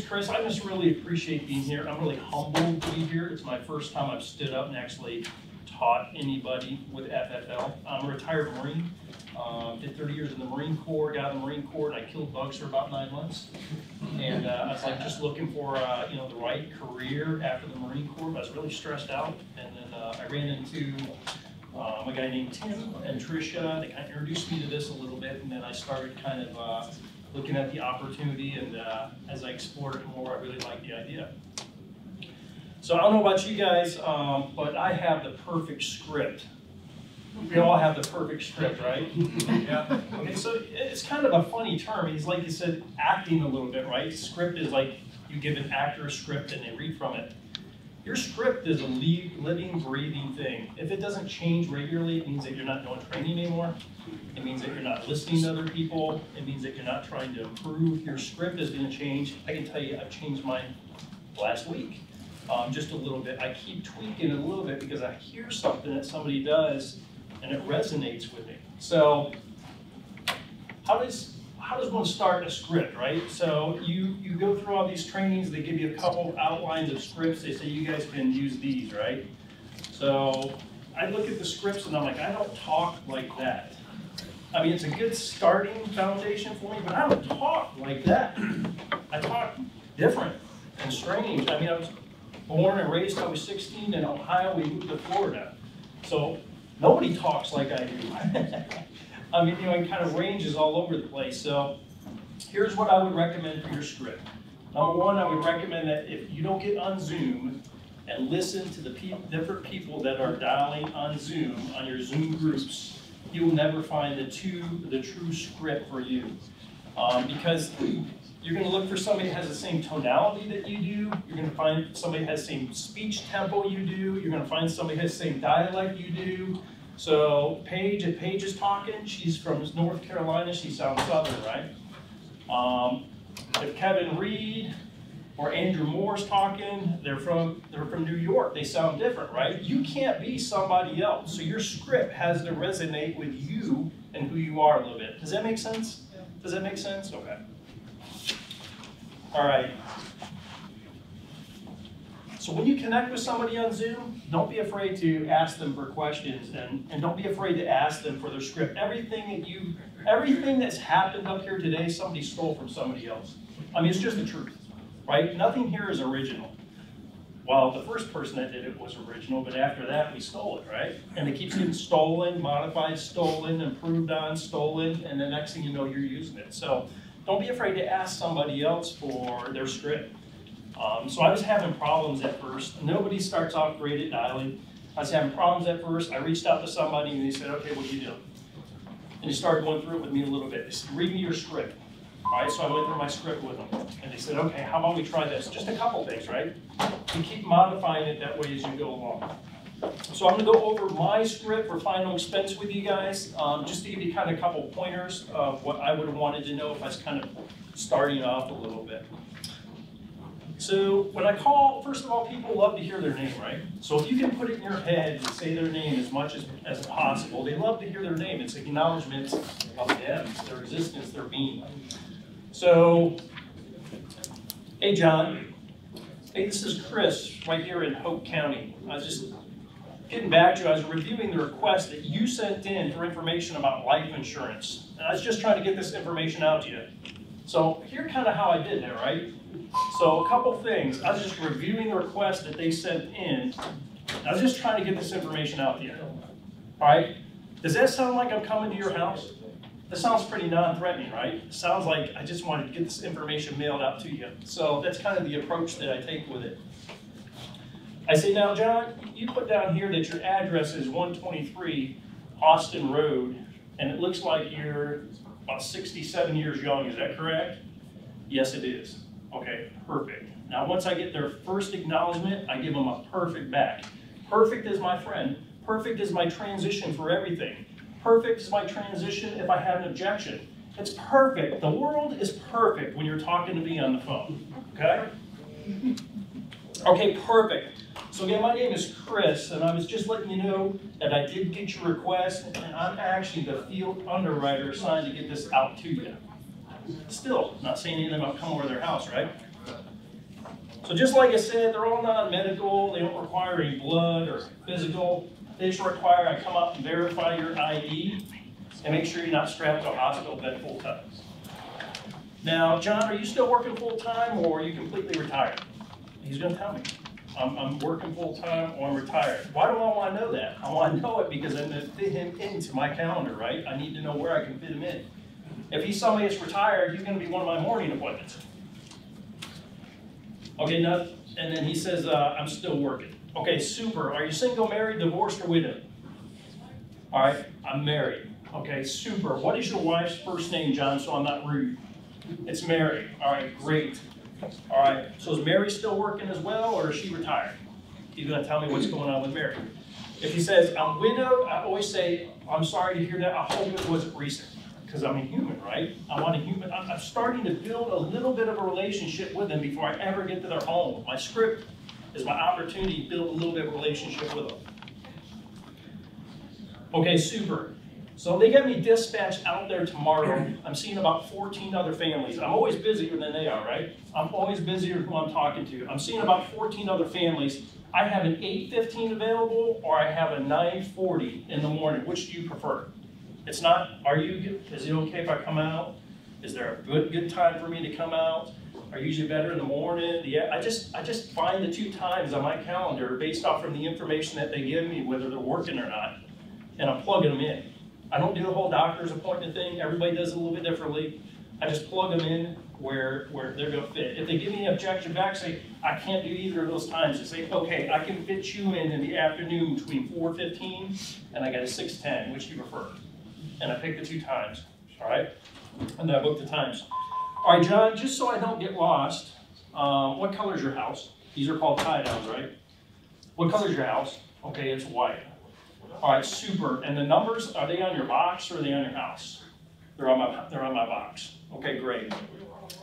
name's Chris. I just really appreciate being here. I'm really humbled to be here. It's my first time I've stood up and actually taught anybody with FFL. I'm a retired Marine. Did 30 years in the Marine Corps, got out of the Marine Corps, and I killed bugs for about 9 months. And I was like just looking for the right career after the Marine Corps, but I was really stressed out. And then I ran into a guy named Tim and Tricia. They kind of introduced me to this a little bit, and then I started kind of looking at the opportunity, and as I explored it more, I really liked the idea. So I don't know about you guys, but I have the perfect script. We all have the perfect script, right? Yeah. Okay, so it's kind of a funny term. It's like you said, acting a little bit, right? Script is like you give an actor a script and they read from it. Your script is a living, breathing thing. If it doesn't change regularly, it means that you're not doing training anymore. It means that you're not listening to other people. It means that you're not trying to improve. Your script is going to change. I can tell you I've changed mine last week. Just a little bit. I keep tweaking it a little bit because I hear something that somebody does and it resonates with me. So how does one start a script, right? So you go through all these trainings, they give you a couple outlines of scripts, they say you guys can use these, right? So I look at the scripts and I'm like, I don't talk like that. I mean, it's a good starting foundation for me, but I don't talk like that. I talk different and strange. I mean, I was born and raised, I was 16 in Ohio, we moved to Florida. So nobody talks like I do. I mean, it kind of ranges all over the place. So here's what I would recommend for your script. Number one, I would recommend that if you don't get on Zoom and listen to the different people that are dialing on Zoom, on your Zoom groups, you will never find the true script for you. Because you're going to look for somebody that has the same tonality that you do. You're going to find somebody that has the same speech tempo you do. You're going to find somebody that has the same dialect you do. So Paige, if Paige is talking, she's from North Carolina, she sounds Southern, right? If Kevin Reed or Andrew Moore's talking, they're from New York, they sound different, right? You can't be somebody else, so your script has to resonate with you and who you are a little bit. Does that make sense? Does that make sense? Okay. All right. So when you connect with somebody on Zoom, don't be afraid to ask them for questions and don't be afraid to ask them for their script. Everything that's happened up here today, somebody stole from somebody else. I mean, it's just the truth, right? Nothing here is original. Well, the first person that did it was original, but after that, we stole it, right? And it keeps getting stolen, modified, stolen, improved on, stolen, and the next thing you know, you're using it. So don't be afraid to ask somebody else for their script. So I was having problems at first. Nobody starts off great at dialing. I was having problems at first. I reached out to somebody and they said, okay, what do you do? And they started going through it with me a little bit. They said, read me your script. All right, so I went through my script with them. And they said, okay, how about we try this? Just a couple things, right? You keep modifying it that way as you go along. So I'm going to go over my script for final expense with you guys, just to give you kind of a couple pointers of what I would have wanted to know if I was kind of starting off a little bit. So when I call, first of all, people love to hear their name, right? So if you can put it in your head and say their name as much as possible, they love to hear their name. It's acknowledgement of them, their existence, their being. So, hey John, hey, this is Chris right here in Hope County. I was just getting back to you. I was reviewing the request that you sent in for information about life insurance. And I was just trying to get this information out to you. So here's kind of how I did that, right? So a couple things. I was just reviewing the request that they sent in. I was just trying to get this information out to you. All right? Does that sound like I'm coming to your house? That sounds pretty non-threatening, right? It sounds like I just wanted to get this information mailed out to you. So that's kind of the approach that I take with it. I say, now, John, you put down here that your address is 123 Austin Road, and it looks like you're about 67 years young. Is that correct? Yes, it is. Okay, perfect. Now, once I get their first acknowledgement, I give them a perfect back. Perfect is my friend. Perfect is my transition for everything. Perfect is my transition if I have an objection. It's perfect. The world is perfect when you're talking to me on the phone. Okay? Okay, perfect. So again, my name is Chris, and I was just letting you know that I did get your request, and I'm actually the field underwriter assigned to get this out to you. Still, not saying anything about coming over to their house, right? So just like I said, they're all non-medical. They don't require any blood or physical. They just require I come up and verify your ID and make sure you're not strapped to a hospital bed full time. Now, John, are you still working full time or are you completely retired? He's going to tell me. I'm working full time or I'm retired. Why do I want to know that? I want to know it because I'm going to fit him into my calendar, right? I need to know where I can fit him in. If he's somebody that's retired, he's going to be one of my morning appointments. Okay, now, and then he says, I'm still working. Okay, super. Are you single, married, divorced, or widowed? All right, I'm married. Okay, super. What is your wife's first name, John, so I'm not rude? It's Mary. All right, great. All right, so is Mary still working as well, or is she retired? He's going to tell me what's going on with Mary. If he says, I'm widowed, I always say, I'm sorry to hear that. I hope it wasn't recent, because I'm a human, right? I want a human. I'm starting to build a little bit of a relationship with them before I ever get to their home. My script is my opportunity to build a little bit of a relationship with them. Okay, super. So they get me dispatched out there tomorrow. I'm seeing about 14 other families. I'm always busier than they are, right? I'm always busier who I'm talking to. I'm seeing about 14 other families. I have an 8:15 available or I have a 9:40 in the morning. Which do you prefer? It's not, is it okay if I come out? Is there a good time for me to come out? Are you usually better in the morning? Yeah, I just find the two times on my calendar based off from the information that they give me, whether they're working or not, and I'm plugging them in. I don't do the whole doctor's appointment thing. Everybody does it a little bit differently. I just plug them in where they're going to fit. If they give me an objection back, say, I can't do either of those times. They say, okay, I can fit you in the afternoon between 4:15 and I got a 6:10. Which do you prefer? And I pick the two times, all right? And then I book the times. All right, John, just so I don't get lost, what color is your house? These are called tie downs, right? What color is your house? Okay, it's white. All right, super. And the numbers, are they on your box or are they on your house? They're on my box. Okay, great.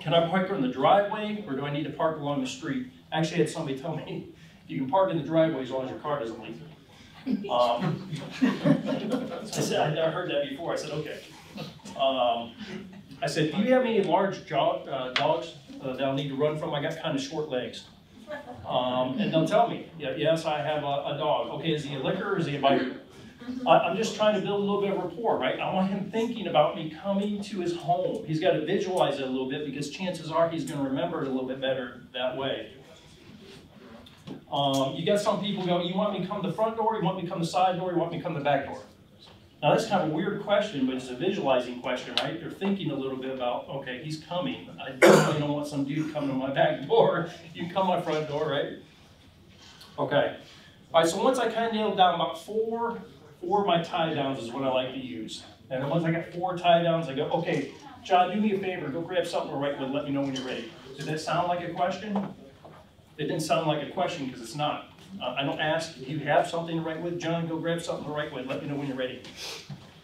Can I park in the driveway or do I need to park along the street? Actually, I had somebody tell me you can park in the driveway as long as your car doesn't leak. I heard that before. I said, okay. I said, do you have any large dogs that I'll need to run from? I got kind of short legs. And they'll tell me, yes, I have a dog. Okay, is he a licker or is he a biter? I'm just trying to build a little bit of rapport, right? I want him thinking about me coming to his home. He's got to visualize it a little bit because chances are he's going to remember it a little bit better that way. You got some people go, you want me to come to the front door, you want me to come to the side door, you want me to come to the back door? Now that's kind of a weird question, but it's a visualizing question, right? They're thinking a little bit about, okay, he's coming. I definitely don't want some dude coming to my back door. You can come to my front door, right? Okay. All right, so once I kind of nailed down about four of my tie downs is what I like to use. And then once I got 4 tie downs, I go, okay, John, do me a favor, go grab something to write with, let me know when you're ready. Did that sound like a question? It didn't sound like a question because it's not. I don't ask if you have something to write with. John, go grab something to write with. Let me know when you're ready.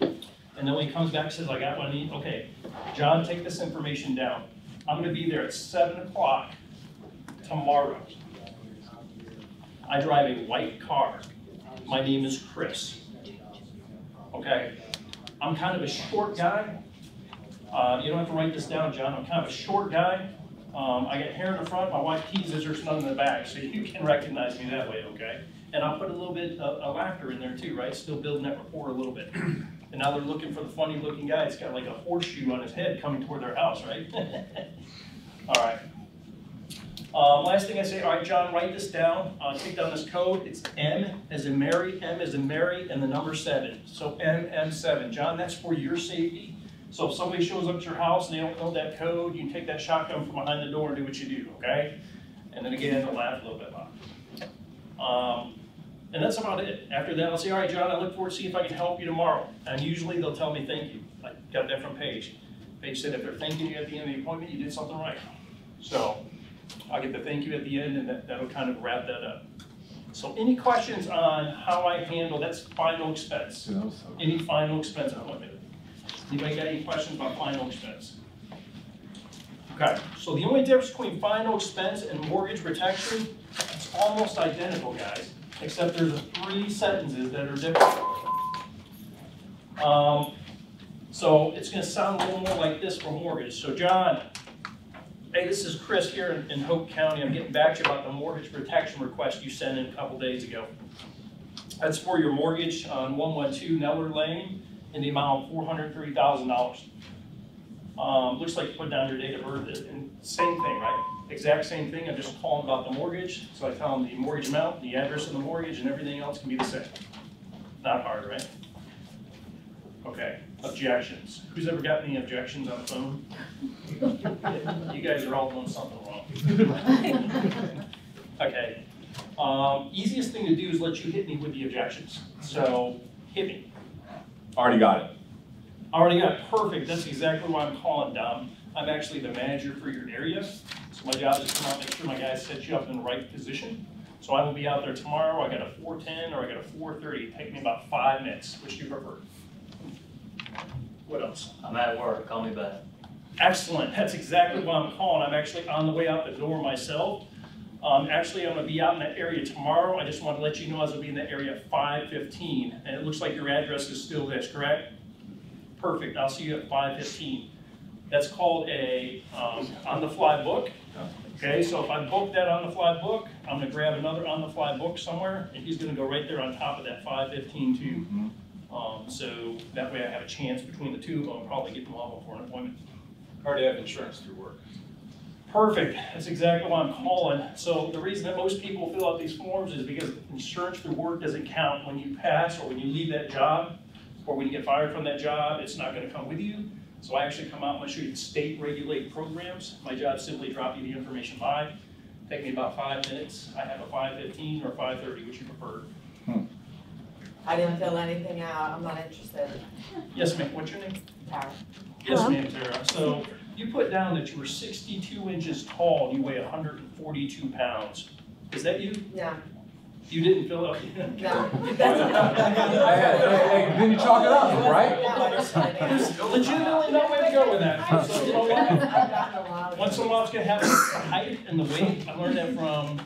And then when he comes back and says, I got what I need. Okay, John, take this information down. I'm going to be there at 7 o'clock tomorrow. I drive a white car. My name is Chris. Okay? I'm kind of a short guy. You don't have to write this down, John. I'm kind of a short guy. I got hair in the front, my wife teases, there's none in the back, so you can recognize me that way, okay? And I'll put a little bit of laughter in there too, right? Still building that rapport a little bit. And now they're looking for the funny looking guy. It's got like a horseshoe on his head coming toward their house, right? All right. Last thing I say, all right, John, write this down. Take down this code. It's M as in Mary, M as in Mary, and the number 7. So MM7. John, that's for your safety. So if somebody shows up at your house and they don't know that code, you can take that shotgun from behind the door and do what you do, okay? And then again, they'll laugh a little bit loud. And that's about it. After that, I'll say, all right, John, I look forward to see if I can help you tomorrow. And usually they'll tell me thank you. I got that from Paige. Paige said if they're thanking you at the end of the appointment, you did something right. So I'll get the thank you at the end, and that'll kind of wrap that up. So any questions on how I handle, that's final expense. Any final expense appointment? Anybody got any questions about final expense? Okay, so the only difference between final expense and mortgage protection, it's almost identical, guys, except there's 3 sentences that are different. So it's going to sound a little more like this for mortgage. So John, Hey, this is Chris here in Hope County. I'm getting back to you about the mortgage protection request you sent in a couple days ago. That's for your mortgage on 112 Neller Lane in the amount of $430,000. Looks like you put down your date of birth, and same thing, right? Exact same thing. I'm just calling about the mortgage, so I tell them the mortgage amount, the address of the mortgage, and everything else can be the same. Not hard, right? Okay, objections. Who's ever got any objections on the phone? You guys are all doing something wrong. Okay, easiest thing to do is let you hit me with the objections. So, hit me. Already got it. Already got it, perfect. That's exactly why I'm calling, Dom. I'm actually the manager for your area. So my job is to come out and make sure my guys set you up in the right position. So I will be out there tomorrow. I got a 4:10 or I got a 4:30. Take me about 5 minutes. Which do you prefer? What else? I'm at work, call me back. Excellent, that's exactly what I'm calling. I'm actually on the way out the door myself. Actually, I'm gonna be out in that area tomorrow. I just want to let you know I was gonna be in that area at 5:15. And it looks like your address is still this, correct? Perfect, I'll see you at 5:15. That's called a on-the-fly book. Okay, so if I book that on-the-fly book, I'm gonna grab another on-the-fly book somewhere, and he's gonna go right there on top of that 5:15 too. So that way I have a chance between the two of them, I'll probably get them all for an appointment. Already have insurance through work. Perfect, that's exactly why I'm calling. So the reason that most people fill out these forms is because insurance through work doesn't count when you pass or when you leave that job, or when you get fired from that job, it's not gonna come with you. So I actually come out and I show you state regulated programs. My job is simply drop you the information by. Take me about 5 minutes. I have a 5:15 or 5:30, which you prefer. I didn't fill anything out, I'm not interested. Yes, ma'am, what's your name? Tara. Yes, ma'am, Tara. So you put down that you were 62 inches tall and you weigh 142 pounds. Is that you? No. You didn't fill out? No. That's Hey, then you chalk it up, right? There's legitimately no way to go with that. So you know what? I've gotten a lot of. Once in a while it's gonna have the height and the weight. I learned that from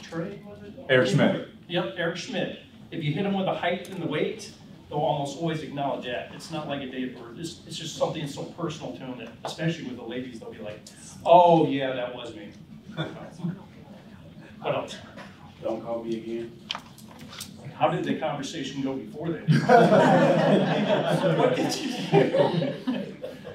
Trey, was it? Eric Schmidt. Yep, Eric Schmidt. If you hit them with the height and the weight, they'll almost always acknowledge that. It's not like a date of birth. It's just something that's so personal to them that, especially with the ladies, they'll be like, oh yeah, that was me. What else? Don't call me again. How did the conversation go before that? What did you do?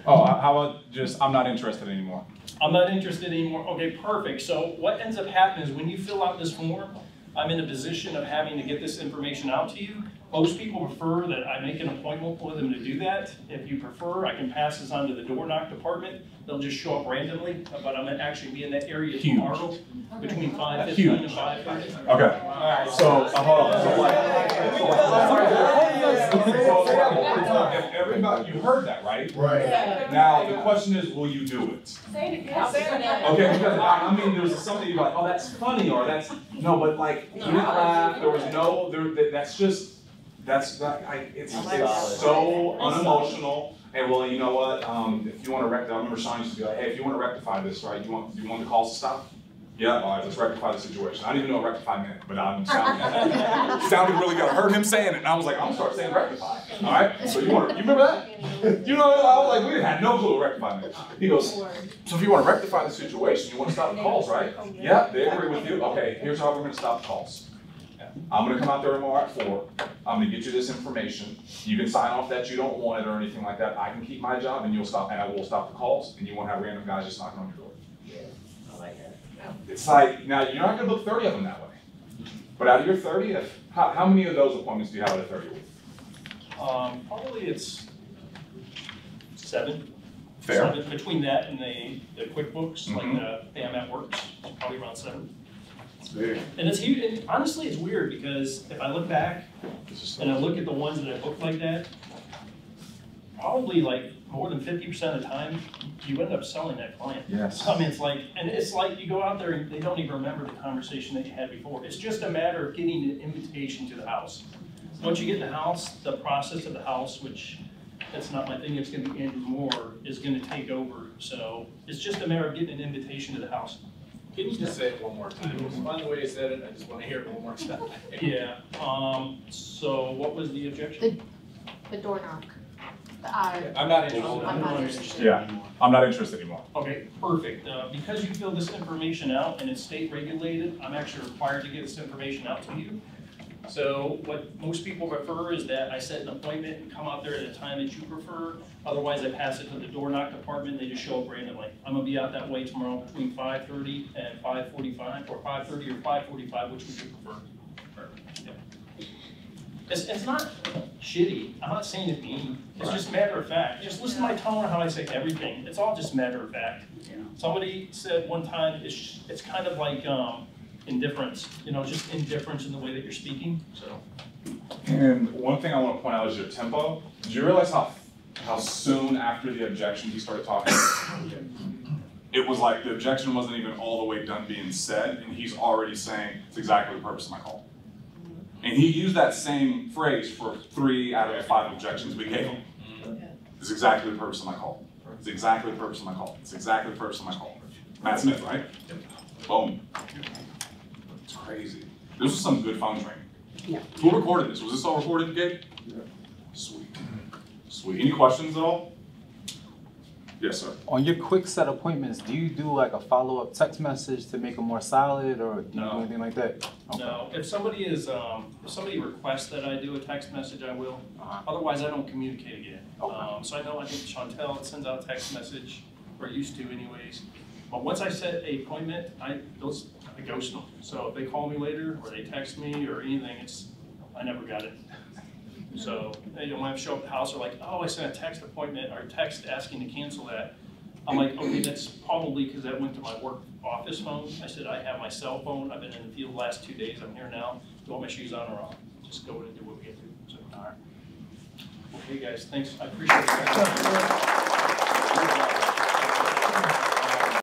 Oh, how about just, I'm not interested anymore. I'm not interested anymore. Okay, perfect. So what ends up happening is when you fill out this form, I'm in a position of having to get this information out to you. Most people prefer that I make an appointment with them to do that. If you prefer, I can pass this on to the door knock department. They'll just show up randomly, but I'm gonna actually be in that area tomorrow between 5:15 and 5:30. Okay. So, hold on. If everybody, you heard that, right? Right. Now, the question is, will you do it? Say it again. Okay, because I mean, there's something you're like, oh, that's funny, or that's, no, but like, you didn't laugh, there was no, that's just, it's so unemotional. Hey, well, you know what, if you want to rectify, I remember Sean used to be like, hey, if you want to rectify this, right, do you want the calls to stop? Yeah, all right, let's rectify the situation. I didn't even know what rectify meant, but I'm sounded really good. I heard him saying it, and I was like, I'm gonna start saying rectify. All right, so you remember that? You know, I was like, we had no clue what rectify meant. He goes, so if you want to rectify the situation, you want to stop the calls, right? Yeah, they agree with you. Okay, here's how we're gonna stop the calls. I'm gonna come out there tomorrow at 4. I'm gonna get you this information. You can sign off that you don't want it or anything like that. I can keep my job, and I will stop the calls, and you won't have random guys just knocking on your door. Yeah, I like that. It's like, now you're not gonna book 30 of them that way. But out of your 30, how many of those appointments do you have at a 30 week? Probably it's 7. Fair. 7, between that and the QuickBooks, like the Bam at Works, it's probably around 7. It's big. And it's huge, and honestly, it's weird because if I look back and I look at the ones that I booked like that, probably like more than 50% of the time, you end up selling that client. Yes. I mean, it's like you go out there and they don't even remember the conversation that you had before. It's just a matter of getting an invitation to the house. Once you get in the house, the process of the house, which that's not my thing, it's gonna be Andrew Moore, is gonna take over. So it's just a matter of getting an invitation to the house. Can you just say it one more time? It was fun the way you said it, I just want to hear it one more time. Yeah, so what was the objection? The door knock. I'm not interested. I'm not interested. Yeah, I'm not interested anymore. Okay, perfect. Because you fill this information out and it's state regulated, I'm actually required to get this information out to you. So what most people prefer is that I set an appointment and come out there at a time that you prefer. Otherwise, I pass it to the door knock department, they just show up randomly. I'm gonna be out that way tomorrow between 5:30 and 5:45, or 5:30 or 5:45, which would you prefer? Yeah. It's not shitty, I'm not saying it mean, it's just matter of fact. Just listen to my tone and how I say everything, it's all just matter of fact. Somebody said one time, it's kind of like indifference, just indifference in the way that you're speaking, so. And one thing I want to point out is your tempo. Did you realize how soon after the objection he started talking? It was like the objection wasn't even all the way done being said, and he's already saying it's exactly the purpose of my call. And he used that same phrase for 3 out of the 5 objections we gave him. It's exactly the purpose of my call. It's exactly the purpose of my call. It's exactly the purpose of my call. Matt Smith, right? Boom. It's crazy. This was some good phone training. Yeah. Who recorded this? Was this all recorded, Gabe? Yeah. Sweet. Sweet. Any questions at all? Yes, sir. On your quick set appointments, do you do like a follow-up text message to make them more solid, or do you do anything like that? Okay. No, if somebody requests that I do a text message, I will. Otherwise, I don't communicate again. Okay. So I think Chantel sends out a text message, or used to anyways. But once I set a appointment, I ghost them. So if they call me later, or they text me, or anything, I never got it. So when I show up at the house, they're like, oh, I sent a text appointment, or text asking to cancel that. I'm like, okay, that's probably because that went to my work office phone. I said, I have my cell phone. I've been in the field the last 2 days. I'm here now. Do you want my shoes on or off? Just go in and do what we get to. So, all right. Okay, guys, thanks. I appreciate it.